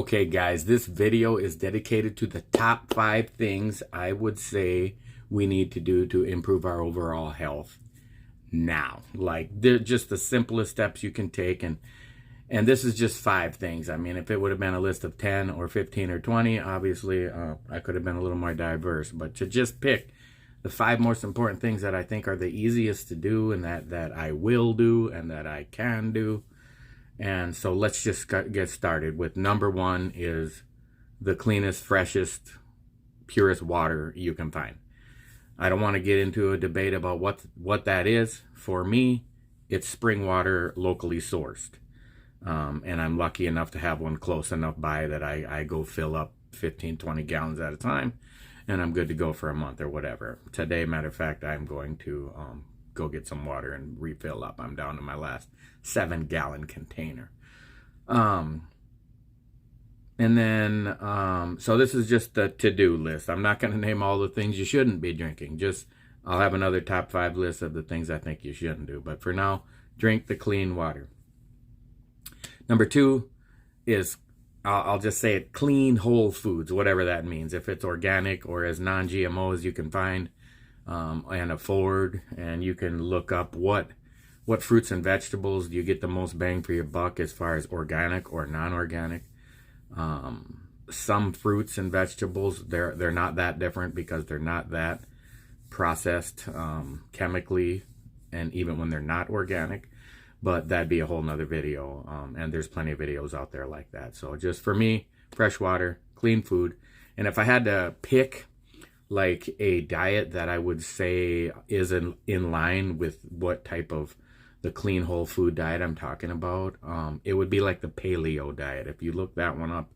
Okay, guys, this video is dedicated to the top 5 things I would say we need to do to improve our overall health now. Like, they're just the simplest steps you can take, and this is just 5 things. I mean, if it would have been a list of 10 or 15 or 20, obviously I could have been a little more diverse. But to just pick the 5 most important things that I think are the easiest to do, and that I will do, and that I can do. And so let's just get started with number 1 is the cleanest, freshest, purest water you can find. I don't want to get into a debate about what that is. For me, it's spring water, locally sourced. And I'm lucky enough to have one close enough by that I go fill up 15, 20 gallons at a time, and I'm good to go for a month or whatever. Today, matter of fact, I'm going to go get some water and refill up. I'm down to my last 7-gallon container. And then, so this is just the to-do list. I'm not going to name all the things you shouldn't be drinking. I'll have another top 5 list of the things I think you shouldn't do. But for now, drink the clean water. Number 2 is, I'll just say it, clean whole foods, whatever that means. If it's organic or as non-GMO as you can find and afford, and you can look up what fruits and vegetables do you get the most bang for your buck as far as organic or non-organic. Some fruits and vegetables, they're not that different because they're not that processed chemically, and even when they're not organic. But that'd be a whole nother video, and there's plenty of videos out there like that. So just for me, fresh water, clean food. And if I had to pick like a diet that I would say is in line with what type of the clean whole food diet I'm talking about, it would be like the paleo diet. If you look that one up,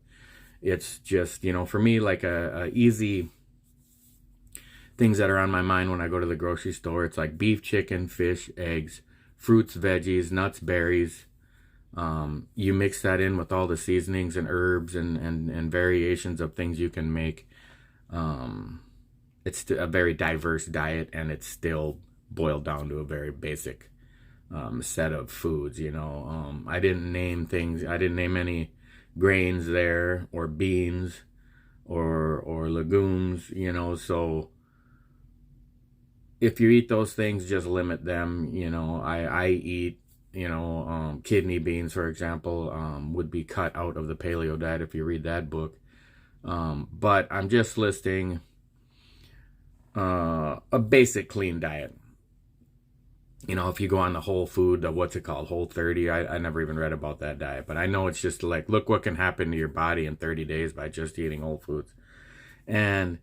it's just, for me, like a easy things that are on my mind when I go to the grocery store. It's like beef, chicken, fish, eggs, fruits, veggies, nuts, berries. You mix that in with all the seasonings and herbs and variations of things you can make. It's a very diverse diet, and it's still boiled down to a very basic set of foods. I didn't name any grains there, or beans, or legumes. So if you eat those things, just limit them. I eat, kidney beans, for example, would be cut out of the paleo diet if you read that book. But I'm just listing a basic clean diet. If you go on the whole food, what's it called? Whole30. I never even read about that diet, but I know it's just like, look what can happen to your body in 30 days by just eating whole foods. And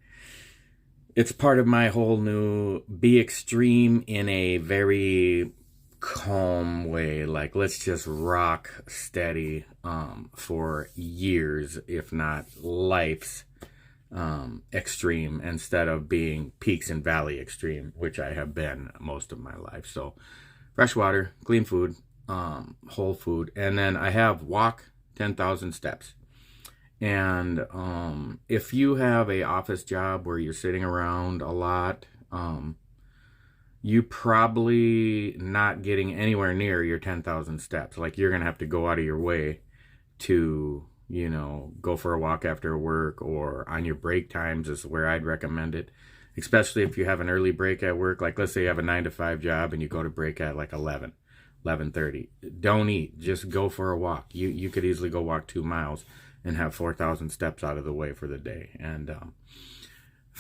it's part of my whole new be extreme in a very calm way. Like, let's just rock steady for years, if not lives, extreme, instead of being peaks and valley extreme, which I have been most of my life. So fresh water, clean food, whole food. And then I have walk 10,000 steps. And if you have a office job where you're sitting around a lot, you probably not getting anywhere near your 10,000 steps. Like, you're going to have to go out of your way to, go for a walk after work, or on your break times is where I'd recommend it. Especially if you have an early break at work. Like, let's say you have a 9-to-5 job and you go to break at like 11:30. Don't eat. Just go for a walk. You could easily go walk 2 miles and have 4,000 steps out of the way for the day. And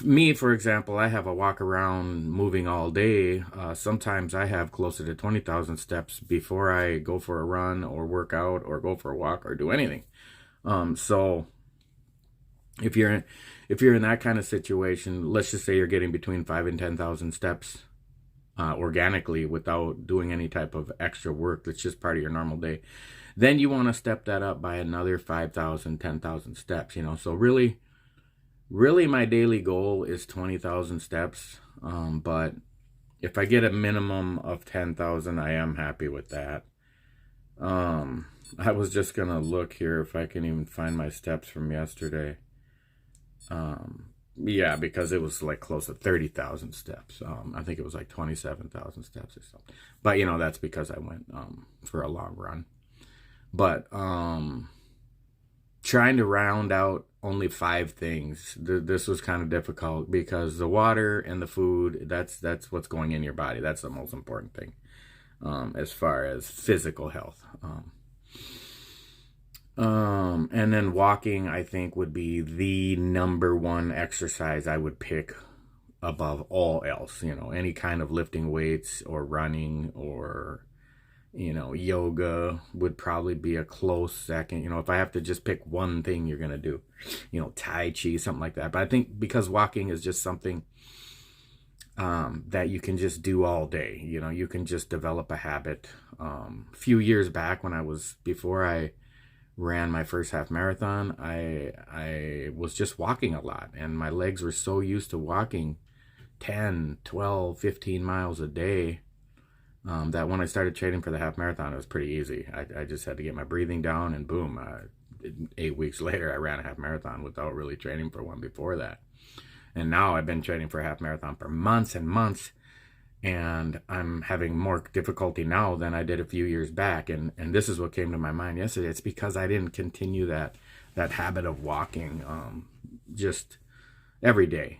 me, for example, I have a walk around moving all day. Sometimes I have closer to 20,000 steps before I go for a run or work out or go for a walk or do anything. So if you're in that kind of situation, let's just say you're getting between 5 and 10,000 steps organically without doing any type of extra work that's just part of your normal day, then you want to step that up by another 5,000, 10,000 steps. So really my daily goal is 20,000 steps. But if I get a minimum of 10,000, I am happy with that. I was just going to look here if I can even find my steps from yesterday. Yeah, because it was like close to 30,000 steps. I think it was like 27,000 steps or something. But, that's because I went for a long run. But trying to round out only 5 things. This was kind of difficult because the water and the food, that's what's going in your body. That's the most important thing, as far as physical health. And then walking, I think, would be the number one exercise I would pick above all else. Any kind of lifting weights or running or yoga would probably be a close second. If I have to just pick one thing you're going to do, Tai Chi, something like that. But I think because walking is just something that you can just do all day, you can just develop a habit. A few years back before I ran my first half marathon, I was just walking a lot, and my legs were so used to walking 10, 12, 15 miles a day, that when I started training for the half marathon, it was pretty easy. I just had to get my breathing down, and boom, 8 weeks later, I ran a half marathon without really training for one before that. And now I've been training for a half marathon for months and months, and I'm having more difficulty now than I did a few years back. And this is what came to my mind yesterday. It's because I didn't continue that habit of walking, just every day.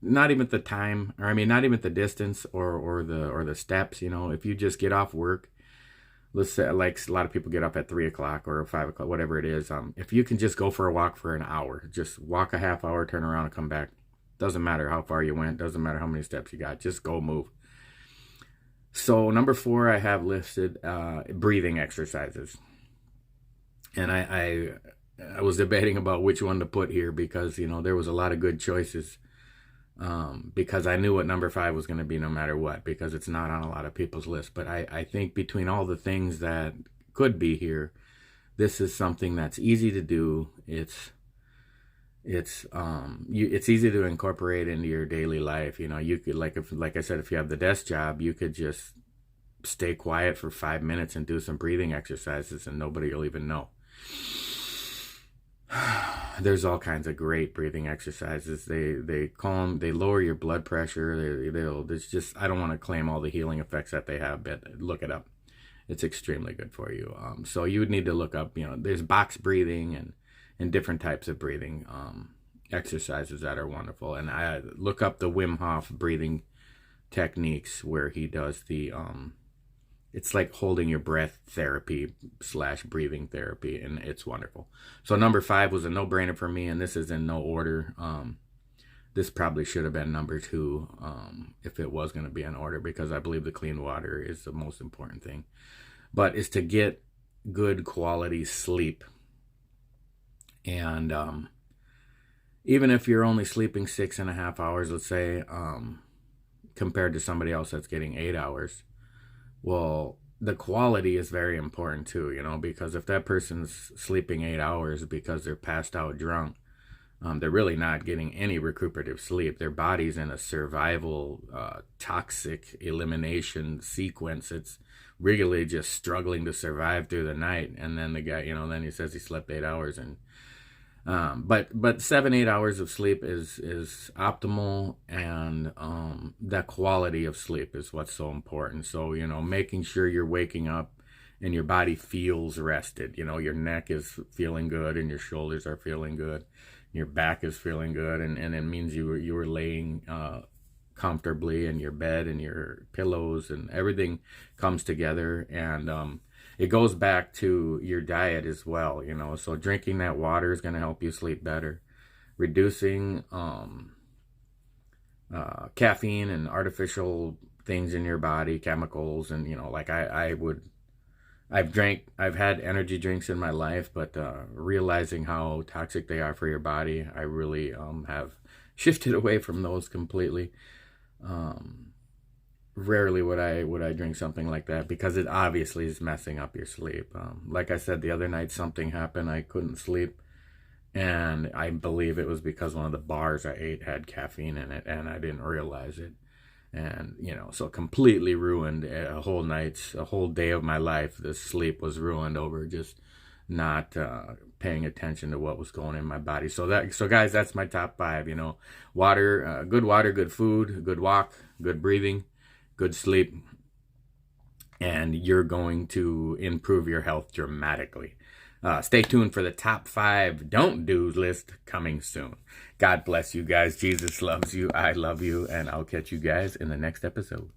Not even the time, or not even the distance or the steps. If you just get off work, let's say, like a lot of people get up at 3 o'clock or 5 o'clock, whatever it is. If you can just go for a walk for an hour, just walk a half hour, turn around and come back. Doesn't matter how far you went, doesn't matter how many steps you got, just go move. So number 4, I have listed breathing exercises. And I was debating about which one to put here because, there was a lot of good choices. Because I knew what number 5 was going to be no matter what, because it's not on a lot of people's list. But I think between all the things that could be here, this is something that's easy to do. It's easy to incorporate into your daily life. You could, like I said, if you have the desk job, you could just stay quiet for 5 minutes and do some breathing exercises and nobody will even know. There's all kinds of great breathing exercises. They lower your blood pressure. It's just, I don't want to claim all the healing effects that they have, but look it up. It's extremely good for you. So you would need to look up, there's box breathing and different types of breathing exercises that are wonderful. And I look up the Wim Hof breathing techniques where he does the it's like holding your breath therapy / breathing therapy, and it's wonderful. So number 5 was a no-brainer for me, and this is in no order. This probably should have been number 2 if it was going to be in order, because I believe the clean water is the most important thing. But is to get good quality sleep. And even if you're only sleeping 6.5 hours, let's say, compared to somebody else that's getting 8 hours, well, the quality is very important too, because if that person's sleeping 8 hours because they're passed out drunk, they're really not getting any recuperative sleep. Their body's in a survival, toxic elimination sequence. It's really just struggling to survive through the night. And then the guy, then he says he slept 8 hours, and but 7-8 hours of sleep is optimal, and that quality of sleep is what's so important. So making sure you're waking up and your body feels rested. Your neck is feeling good and your shoulders are feeling good, your back is feeling good, and it means you were laying comfortably in your bed, and your pillows and everything comes together. And it goes back to your diet as well, so drinking that water is going to help you sleep better. Reducing caffeine and artificial things in your body, chemicals, and I've had energy drinks in my life, but realizing how toxic they are for your body, I really have shifted away from those completely. Rarely would I drink something like that, because it obviously is messing up your sleep. Like I said, the other night something happened. I couldn't sleep, and I believe it was because one of the bars I ate had caffeine in it, and I didn't realize it. And so completely ruined a whole day of my life. The sleep was ruined over just not paying attention to what was going in my body. So guys, that's my top 5. Water, good food, good walk, good breathing, good sleep, and you're going to improve your health dramatically. Stay tuned for the top 5 don't do list coming soon. God bless you guys. Jesus loves you. I love you. And I'll catch you guys in the next episode.